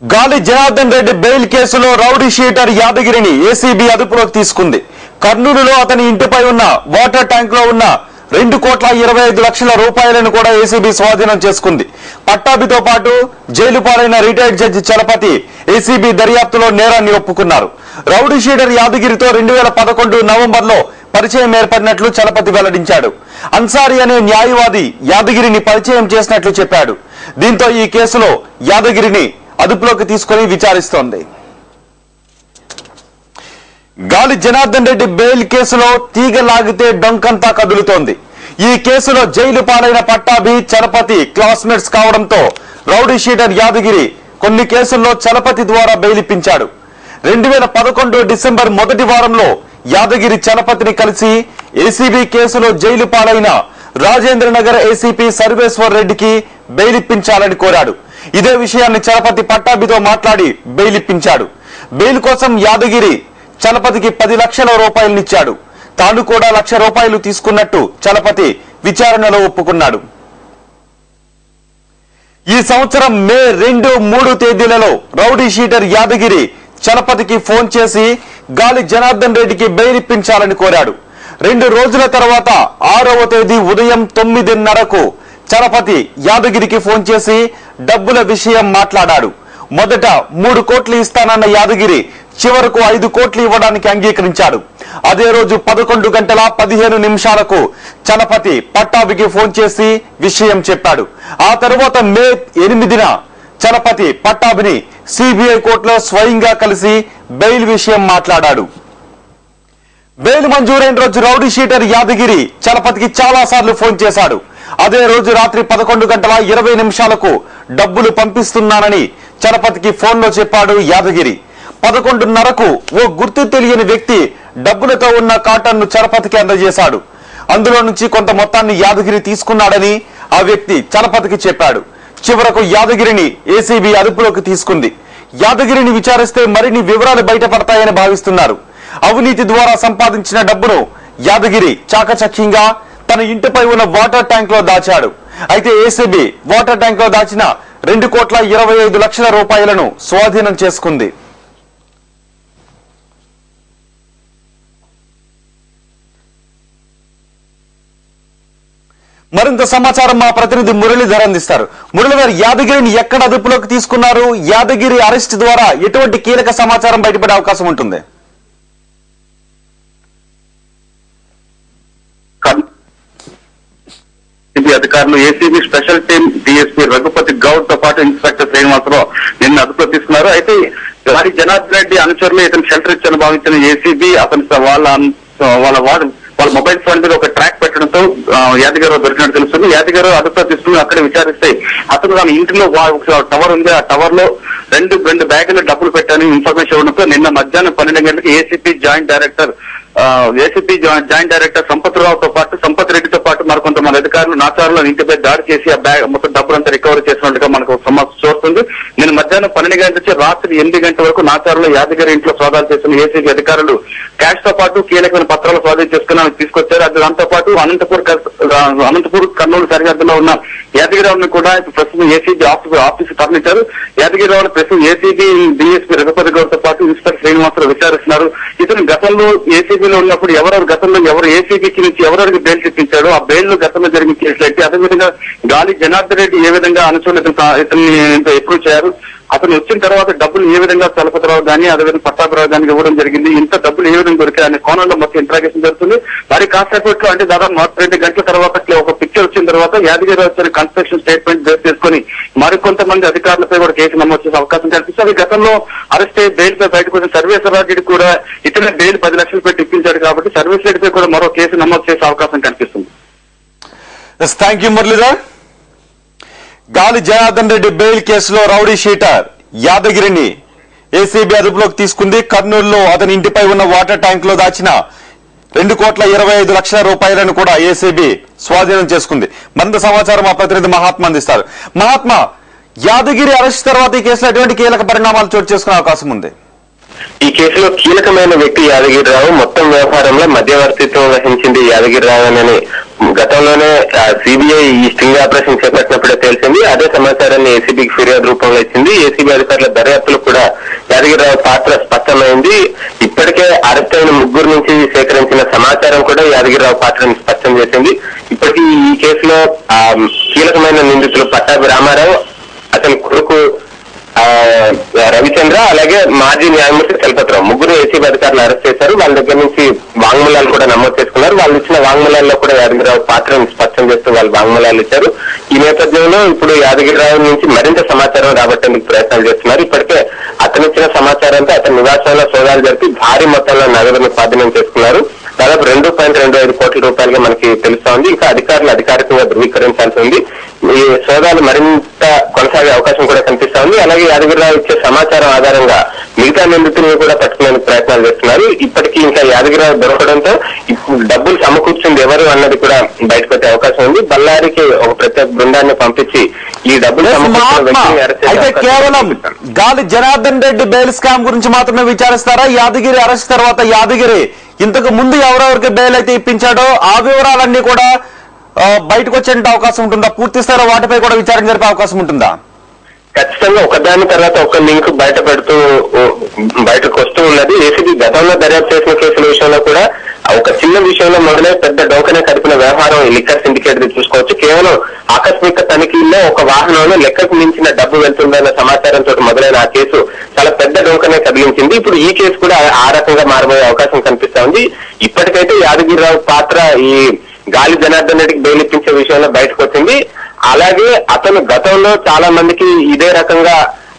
గాలి జనార్దన్ రెడ్డి బెయిల్ కేసులో rowdy sheeter యాదగిరిని ACB అదుపులోకి తీసుకుంది. కర్నూలులో అతని ఇంటిపై ఉన్న వాటర్ ట్యాంక్ లో ఉన్న 2,25,00,000 రూపాయలను కూడా ఏసీబీ స్వాధీనం చేసుకుంది. పట్టాభితో పాటు జైలు పాలైన రిటైర్డ్ జడ్జి చలపతి ఏసీబీ దర్యాప్తులో నేరాన్ని ఒప్పుకున్నారు. రౌడీ షీటర్ యాదగిరితో 2011 నవంబర్లో పరిచయం ఏర్పడినట్లు చలపతి వెల్లడించాడు. అన్సారీ అనే న్యాయవాది యాదగిరిని పరిచయం చేసినట్లు చెప్పాడు. దీంతో ఈ కేసులో యాదగిరిని అదుపులోకి తీసుకుని విచారిస్తోంది. గాలి జనార్దన్ రెడ్డి బెయిల్ కేసులో తీగ లాగితే డొంకంతా కదులుతోంది. ఈ కేసులో జైలు పాలైన పట్టాభి చలపతి క్లాస్మేట్స్ కావడంతో రౌడీ షీటర్ యాదగిరి కొన్ని కేసుల్లో చలపతి ద్వారా బెయిల్ ఇప్పించాడు. 2011 డిసెంబర్ మొదటి వారంలో యాదగిరి చలపతిని కలిసి ఏసీబీ కేసులో జైలు పాలైన రాజేంద్రనగర్ ఏసీపీ సర్వేశ్వర్ రెడ్డికి బెయిల్ ఇప్పించాలని కోరాడు. ఇదే విషయాన్ని చలపతి పట్టాభితో మాట్లాడి బెయిల్ ఇప్పించాడు. బెయిల్ కోసం యాదగిరి చలపతికి 10 లక్షల రూపాయలనిచ్చాడు. తాను కూడా ₹1,00,000 తీసుకున్నట్టు చలపతి విచారణలో ఒప్పుకున్నాడు. ఈ సంవత్సరం మే 2, 3 తేదీలలో రౌడీ షీటర్ యాదగిరి చలపతికి ఫోన్ చేసి గాలి జనార్దన్ రెడ్డికి బెయిల్ ఇప్పించాలని కోరాడు. 2 రోజుల తర్వాత 6వ తేదీ ఉదయం 9:30కు చలపతి యాదగిరికి ఫోన్ చేసి డబ్బుల విషయం మాట్లాడాడు. మొదట 3 కోట్లు ఇస్తానన్న యాదగిరి చివరకు 5 కోట్లు ఇవ్వడానికి అంగీకరించాడు. అదే రోజు 11:15 చలపతి పట్టాభికి ఫోన్ చేసి విషయం చెప్పాడు. ఆ తర్వాత మే 8న చలపతి పట్టాభిని సిబిఐ కోర్టులో స్వయంగా కలిసి బెయిల్ విషయం మాట్లాడాడు. బెయిల్ మంజూరైన రోజు రౌడీ షీటర్ యాదగిరి చలపతికి చాలా సార్లు ఫోన్ చేశాడు. అదే రోజు రాత్రి 11:20 డబ్బులు పంపిస్తున్నానని చలపతికి ఫోన్లో చెప్పాడు యాదగిరి. 11:30కు ఓ గుర్తు తెలియని వ్యక్తి డబ్బులతో ఉన్న కాటన్ను చలపతికి అందజేశాడు. అందులో నుంచి కొంత మొత్తాన్ని యాదగిరి తీసుకున్నాడని ఆ వ్యక్తి చలపతికి చెప్పాడు. చివరకు యాదగిరిని ఏసీబీ అదుపులోకి తీసుకుంది. యాదగిరిని విచారిస్తే మరిన్ని వివరాలు బయటపడతాయని భావిస్తున్నారు. అవినీతి ద్వారా సంపాదించిన డబ్బును యాదగిరి చాకచక్యంగా తన ఇంటిపై ఉన్న వాటర్ ట్యాంక్ లో దాచాడు. అయితే ఏసీబీ వాటర్ ట్యాంక్ లో దాచిన 2,25,00,000 రూపాయలను స్వాధీనం చేసుకుంది. మరింత సమాచారం మా ప్రతినిధి మురళీధర్ అందిస్తారు. మురళీధర్, యాదగిరిని ఎక్కడ అదుపులోకి తీసుకున్నారు? యాదగిరి అరెస్ట్ ద్వారా ఎటువంటి కీలక సమాచారం బయటపడే అవకాశం ఉంటుంది? అధికారులు ACB special team DSP Raghupathi Goud తో పాటు ఇన్స్పెక్టర్ శ్రీనివాసరావు నిన్న అదుపులో తీసుకున్నారు. అయితే గాలి జనార్దన్ రెడ్డి అనుచరులు ఇతను షెల్టర్ ఇచ్చని భావించిన ఏసీబీ అతని వాళ్ళ మొబైల్ ఫోన్ మీద ఒక ట్రాక్ పెట్టడంతో యాదగిరి దొరికినట్టు తెలుస్తుంది. యాదగిరి అదుపులో తీసుకుని అక్కడే విచారిస్తే అతను తన ఇంటిలో టవర్ ఉంది. ఆ టవర్ లో రెండు బ్యాగులు డబ్బులు పెట్టాలని ఇన్ఫర్మేషన్ ఇవ్వడంతో నిన్న మధ్యాహ్నం 12 గంటలకు ఏసీపీ జాయింట్ డైరెక్టర్ సంపత్రావుతో పాటు సంపత్ రెడ్డితో పాటు మరికొంతమంది అధికారులు నాచారుల ఇంటిపై దాడి చేసి ఆ బ్యాగ్ మొత్తం డబ్బులంతా రికవరీ చేసినట్టుగా మనకు సమాచారం చూస్తుంది. నేను మధ్యాహ్నం 12 గంటల నుంచి రాత్రి 8 గంటల వరకు నాచారుల యాదగిరి ఇంట్లో సోదాలు చేసిన ఏసీబీ అధికారులు క్యాష్ తో పాటు కీలకమైన పత్రాలు స్వాధీనం చేసుకుని తీసుకొచ్చారు. దాంతో పాటు అనంతపూర్ కర్నూలు సరిహద్దులో ఉన్న యాదగిరిరావుని కూడా ప్రస్తుతం ఏసీబీ ఆఫీసు తరలించారు. యాదగిరిరావుని ప్రస్తుతం ఏసీబీ డిఎస్పీ రఘుపతి గౌడ్ తో పాటు ఇన్స్పెక్టర్ శ్రీనివాసరావు విచారిస్తున్నారు. ఇతను గతంలో ఏసీబీలో ఉన్నప్పుడు ఎవరు ఏసీబీకి నుంచి ఎవరెవరికి బెయిల్ తెప్పించాడో ఆ బెయిల్ గతంలో జరిగిన కేసులు అయితే అదేవిధంగా గాలి జనార్దన్ రెడ్డి ఏ విధంగా అనుచరులు ఇతన్ని అప్రూవ్ చేయారు, అతను వచ్చిన తర్వాత డబ్బులు ఏ విధంగా చలపతిరావు కానీ అదేవిధంగా పట్టాభిరావు కానీ ఇవ్వడం జరిగింది, ఇంత డబ్బులు ఏ విధంగా దొరికాయనే కోణంలో మొత్తం ఇంట్రాగేషన్ జరుగుతుంది. మరి కాసేపట్లో అంటే దాదాపు 2 గంటల తర్వాత ఒక పిక్చర్ వచ్చిన తర్వాత యాదగిరి కన్స్ట్రక్షన్ స్టేట్మెంట్ బేస్ చేసుకుని మరికొంతమంది అధికారులపై కూడా కేసు నమోదు చేసే అవకాశం కనిపిస్తుంది. గతంలో అరెస్ట్ అయ్యి బెయిల్ పై బయటకు వచ్చిన సర్వేశ్వర రెడ్డి కూడా ఇతనే బెయిల్ 10 లక్షలు పెట్టి ఇప్పించాడు కాబట్టి సర్వేశ్వర రెడ్డిపై కూడా మరో కేసు నమోదు చేసే అవకాశం కనిపిస్తుంది. Thank you Muralidhar. గాలి జనార్దన్ రెడ్డి బెయిల్ కేసులో రౌడీ షీటర్ యాదగిరిని ఏసీబీ అదుపులోకి తీసుకుంది. కర్నూలులో అతని ఇంటిపై ఉన్న వాటర్ ట్యాంక్ లో దాచిన 2,25,00,000 రూపాయలను కూడా ఏసీబీ స్వాధీనం చేసుకుంది. మరింత సమాచారం మా ప్రతినిధి మహాత్మా అందిస్తారు. మహాత్మా, యాదగిరి అరెస్ట్ తర్వాత ఈ కేసులో ఎటువంటి కీలక పరిణామాలు చోటు చేసుకునే అవకాశం ఉంది? ఈ కేసులో కీలకమైన వ్యక్తి యాదగిరిరావు. మొత్తం వ్యవహారంలో మధ్యవర్తిత్వం వహించింది యాదగిరిరావు అని గతంలోనే సిబిఐ ఈ స్టింగ్ ఆపరేషన్ చేపట్టినప్పుడే తెలిసింది. అదే సమాచారాన్ని ఏసీబీకి ఫిర్యాదు రూపంలో ఇచ్చింది. ఏసీబీ అధికారుల దర్యాప్తులో కూడా యాదగిరిరావు పాత్ర స్పష్టమైంది. ఇప్పటికే అరెస్ట్ అయిన ముగ్గురు నుంచి సేకరించిన సమాచారం కూడా యాదగిరిరావు పాత్రను స్పష్టం చేసింది. ఇప్పటికీ ఈ కేసులో కీలకమైన నిందితులు పట్టాభి రామారావు, అతని కొడుకు రవిచంద్ర, అలాగే మాజీ న్యాయమూర్తి చలపతిరావు ముగ్గురు ఏసీబీ అధికారులు అరెస్ట్ చేశారు. వాళ్ళ దగ్గర నుంచి వాంగ్మూలాలు కూడా నమోదు చేసుకున్నారు. వాళ్ళు ఇచ్చిన వాంగ్మూలాల్లో కూడా యాదగిరిరావు పాత్రను స్పష్టం చేస్తూ వాళ్ళు వాంగ్మూలాలు ఇచ్చారు. ఈ నేపథ్యంలో ఇప్పుడు యాదగిరిరావు నుంచి మరింత సమాచారం రాబట్టేందుకు ప్రయత్నాలు చేస్తున్నారు. ఇప్పటికే అతను ఇచ్చిన సమాచారంతో అతని నివాసంలో సోదాలు జరిపి భారీ మొత్తంలో నగదును స్వాధీనం చేసుకున్నారు. దాదాపు 2.25 కోట్ల రూపాయలుగా మనకి తెలుస్తా ఉంది. ఇంకా అధికారులు అధికారికంగా ధృవీకరించాల్సి ఉంది. ఈ సోదాలు మరింత కొనసాగే అవకాశం కూడా కనిపిస్తా ఉంది. అలాగే యాదగిరిరావు ఇచ్చే సమాచారం ఆధారంగా మిగతా నిందితులను కూడా పట్టుకునేందుకు ప్రయత్నాలు చేస్తున్నారు. ఇప్పటికీ ఇంకా యాదగిరిరావు దొరకడంతో డబ్బులు సమకూర్చింది ఎవరు అన్నది కూడా బయటకు వచ్చే అవకాశం ఉంది. బళ్ళారికి ఒక ప్రత్యేక బృందాన్ని పంపించి ఈ డబ్బులు అయితే కేవలం గాలి జనార్దన్ రెడ్డి బెయిల్ స్కామ్ గురించి మాత్రమే విచారిస్తారా? యాదగిరి అరెస్ట్ తర్వాత యాదగిరి ఇంతకు ముందు ఎవరెవరికి బెయిల్ అయితే ఇప్పించాడో ఆ వివరాలన్నీ కూడా బయటకు వచ్చే అవకాశం ఉంటుందా? పూర్తి స్థాయిలో వాటిపై కూడా విచారణ జరిపే అవకాశం ఉంటుందా? ఖచ్చితంగా ఒకదాని తర్వాత ఒక లింక్ బయటకు వస్తూ ఉన్నది. ఏసీబీ గతంలో దర్యాప్తు చేసిన కేసుల విషయంలో కూడా ఒక చిన్న విషయంలో మొదలై పెద్ద డోకనే కడిపిన వ్యవహారం ఈ లిక్కర్ సిండికేట్ చూసుకోవచ్చు. కేవలం ఆకస్మిక తనిఖీల్లో ఒక వాహనంలో లెక్కకు మించిన డబ్బు వెళ్తుందన్న సమాచారంతో మొదలైన ఆ కేసు చాలా పెద్ద డోకనే కదిలించింది. ఇప్పుడు ఈ కేసు కూడా ఆ రకంగా మారబోయే అవకాశం కనిపిస్తా ఉంది. ఇప్పటికైతే యాదగిరిరావు పాత్ర ఈ గాలి జనార్దన్ రెడ్డికి బెయిల్ ఇప్పించే విషయంలో బయటకు వచ్చింది. అలాగే అతను గతంలో చాలా మందికి ఇదే రకంగా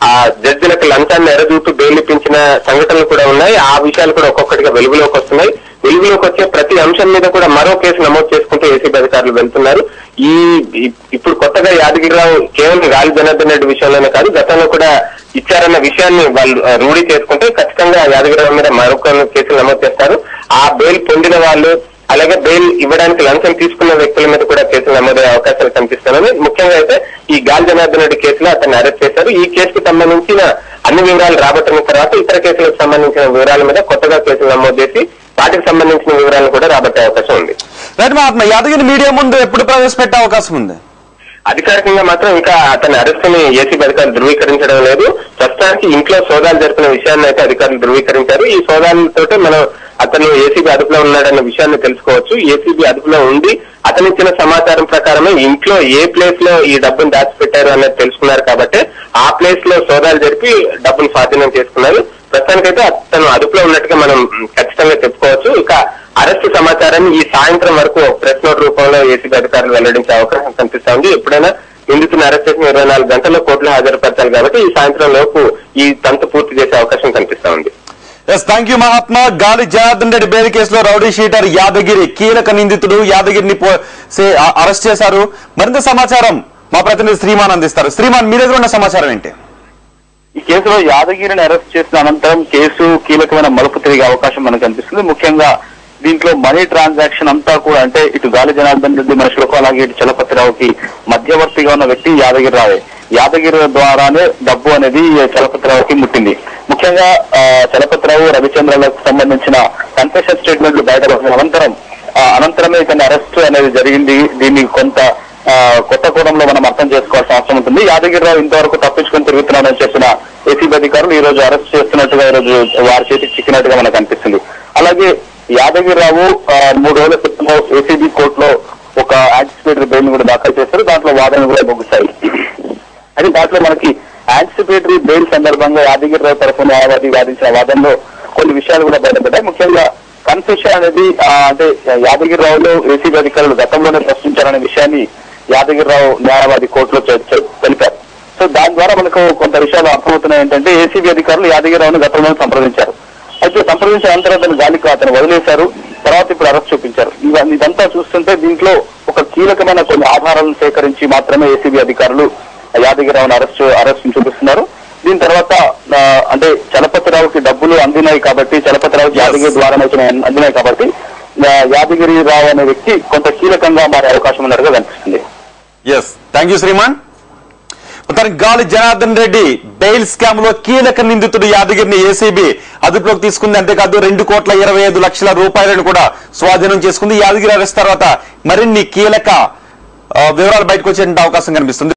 ఆ జడ్జిలకు లంచాన్ని ఎరదూతూ బెయిల్ ఇప్పించిన సంఘటనలు కూడా ఉన్నాయి. ఆ విషయాలు కూడా ఒక్కొక్కటిగా వెలుగులోకి వస్తున్నాయి. వెలుగులోకి వచ్చే ప్రతి అంశం మీద కూడా మరో కేసు నమోదు చేసుకుంటూ ఏసీబీ అధికారులు వెళ్తున్నారు. ఇప్పుడు కొత్తగా యాదగిరిరావు కేవలం గాలి జనార్దన్ రెడ్డి విషయంలోనే కాదు, గతంలో కూడా ఇచ్చారన్న విషయాన్ని వాళ్ళు రూఢీ చేసుకుంటే ఖచ్చితంగా యాదగిరిరావు మీద మరొక కేసులు నమోదు చేస్తారు. ఆ బెయిల్ పొందిన వాళ్ళు అలాగే బెయిల్ ఇవ్వడానికి లంచం తీసుకున్న వ్యక్తుల మీద కూడా కేసులు నమోదయ్యే అవకాశాలు కనిపిస్తున్నాయి. ముఖ్యంగా అయితే ఈ గాలి జనార్దన్ రెడ్డి కేసులో అతన్ని అరెస్ట్ చేశారు. ఈ కేసుకు సంబంధించిన అన్ని వివరాలు రాబట్టిన తర్వాత ఇతర కేసులకు సంబంధించిన వివరాల మీద కొత్తగా కేసులు నమోదు చేసి వాటికి సంబంధించిన వివరాలను కూడా రాబట్టే అవకాశం ఉంది. యాదగిరి మీడియా ముందు ఎప్పుడు ప్రవేశపెట్టే అవకాశం ఉంది? అధికారికంగా మాత్రం ఇంకా అతని అరెస్ట్ ని ఏసీబీ అధికారులు ధృవీకరించడం లేదు. ప్రస్తుతానికి ఇంట్లో సోదాలు జరిపిన విషయాన్ని అయితే అధికారులు ధృవీకరించారు. ఈ సోదాలతో మనం అతను ఏసీబీ అదుపులో ఉన్నాడన్న విషయాన్ని తెలుసుకోవచ్చు. ఏసీబీ అదుపులో ఉండి అతను ఇచ్చిన సమాచారం ప్రకారమే ఇంట్లో ఏ ప్లేస్ లో ఈ డబ్బును దాచిపెట్టారు అనేది తెలుసుకున్నారు కాబట్టి ఆ ప్లేస్ లో సోదాలు జరిపి డబ్బును స్వాధీనం చేసుకున్నారు. ప్రస్తుతానికైతే అతను అదుపులో ఉన్నట్టుగా మనం ఖచ్చితంగా చెప్పుకోవచ్చు. ఇక అరెస్టు సమాచారాన్ని ఈ సాయంత్రం వరకు ప్రెస్ నోట్ రూపంలో ఏసీబీ అధికారులు వెల్లడించే అవకాశం కనిపిస్తా ఉంది. ఎప్పుడైనా నిందితులను అరెస్ట్ చేసిన 24 గంటల్లో కోర్టులో హాజరుపరచాలి కాబట్టి ఈ సాయంత్రం లోపు ఈ తంతు పూర్తి చేసే అవకాశం కనిపిస్తా ఉంది. Thank you Mahatma. గాలి జనార్దన్ రెడ్డి బెయిల్ కేసులో రౌడీ షీటర్ యాదగిరి కీలక నిందితుడు. యాదగిరిని అరెస్ట్ చేశారు. మరింత సమాచారం మా ప్రతినిధి శ్రీమాన్ అందిస్తారు. శ్రీమాన్, మీ దగ్గర ఉన్న సమాచారం ఏంటి? ఈ కేసులో యాదగిరిని అరెస్ట్ చేసిన అనంతరం కేసు కీలకమైన మలుపు తిరిగే అవకాశం మనకు కనిపిస్తుంది. ముఖ్యంగా దీంట్లో మనీ ట్రాన్సాక్షన్ అంతా కూడా అంటే ఇటు గాలి జనార్దన్ రెడ్డి మనుషులకు అలాగే ఇటు చలపతిరావుకి మధ్యవర్తిగా ఉన్న వ్యక్తి యాదగిరిరావే. యాదగిరి ద్వారానే డబ్బు అనేది చలపతిరావుకి ముట్టింది. ముఖ్యంగా చలపతిరావు, రవిచంద్రలకు సంబంధించిన కన్ఫెషన్ స్టేట్మెంట్లు బయటపడిన అనంతరమే ఇతని అరెస్ట్ అనేది జరిగింది. దీన్ని కొంత కొత్త కోణంలో మనం అర్థం చేసుకోవాల్సిన అవసరం ఉంటుంది. యాదగిరిరావు ఇంతవరకు తప్పించుకొని తిరుగుతున్నాడని చెప్పిన ఏసీబీ అధికారులు ఈ రోజు అరెస్ట్ చేస్తున్నట్టుగా ఈ రోజు వారి చేతికి చిక్కినట్టుగా మనకు అనిపిస్తుంది. అలాగే యాదగిరిరావు 3 రోజుల క్రితం ఏసీబీ కోర్టులో ఒక యాంటిసిపేటరీ బెయిల్ కూడా దాఖలు చేశారు. దాంట్లో వాదనలు కూడా ముగిశాయి. అయితే దాంట్లో మనకి యాంటిసిపేటరీ బెయిల్ సందర్భంగా యాదగిరిరావు తరఫున న్యాయవాది వాదించిన వాదనలో కొన్ని విషయాలు కూడా బయటపడ్డాయి. ముఖ్యంగా కన్ఫెషన్ అనేది అంటే యాదగిరిరావులో ఏసీబీ అధికారులు గతంలోనే ప్రశ్నించారనే విషయాన్ని యాదగిరిరావు న్యాయవాది కోర్టులో తెలిపారు. సో దాని ద్వారా మనకు కొంత విషయాలు అర్థమవుతున్నాయి. ఏంటంటే ఏసీబీ అధికారులు యాదగిరిరావును గతంలో సంప్రదించారు. అయితే సంప్రదించిన అనంతరం గాలికి అతను వదిలేశారు. తర్వాత ఇప్పుడు అరెస్ట్ చూపించారు. ఇదంతా చూస్తుంటే దీంట్లో ఒక కీలకమైన కొన్ని ఆధారాలను సేకరించి మాత్రమే ఏసీబీ అధికారులు యాదగిరిరావును అరెస్ట్ చూపిస్తున్నారు. దీని తర్వాత అంటే చలపతిరావుకి డబ్బులు అందినాయి కాబట్టి, చలపతిరావుకి యాదగిరి ద్వారా అందినాయి కాబట్టి యాదగిరిరావు అనే వ్యక్తి కొంత కీలకంగా మారే అవకాశం ఉన్నట్టుగా కనిపిస్తుంది. Thank you Sriman. మొత్తానికి గాలి జనార్దన్ రెడ్డి బెయిల్ స్కామ్ లో కీలక నిందితుడు యాదగిరిని ఏసీబీ అదుపులోకి తీసుకుంది. అంతేకాదు 2,25,00,000 రూపాయలను కూడా స్వాధీనం చేసుకుంది. యాదగిరి అరెస్ట్ తర్వాత మరిన్ని కీలక వివరాలు బయటకు వచ్చే అవకాశం కనిపిస్తుంది.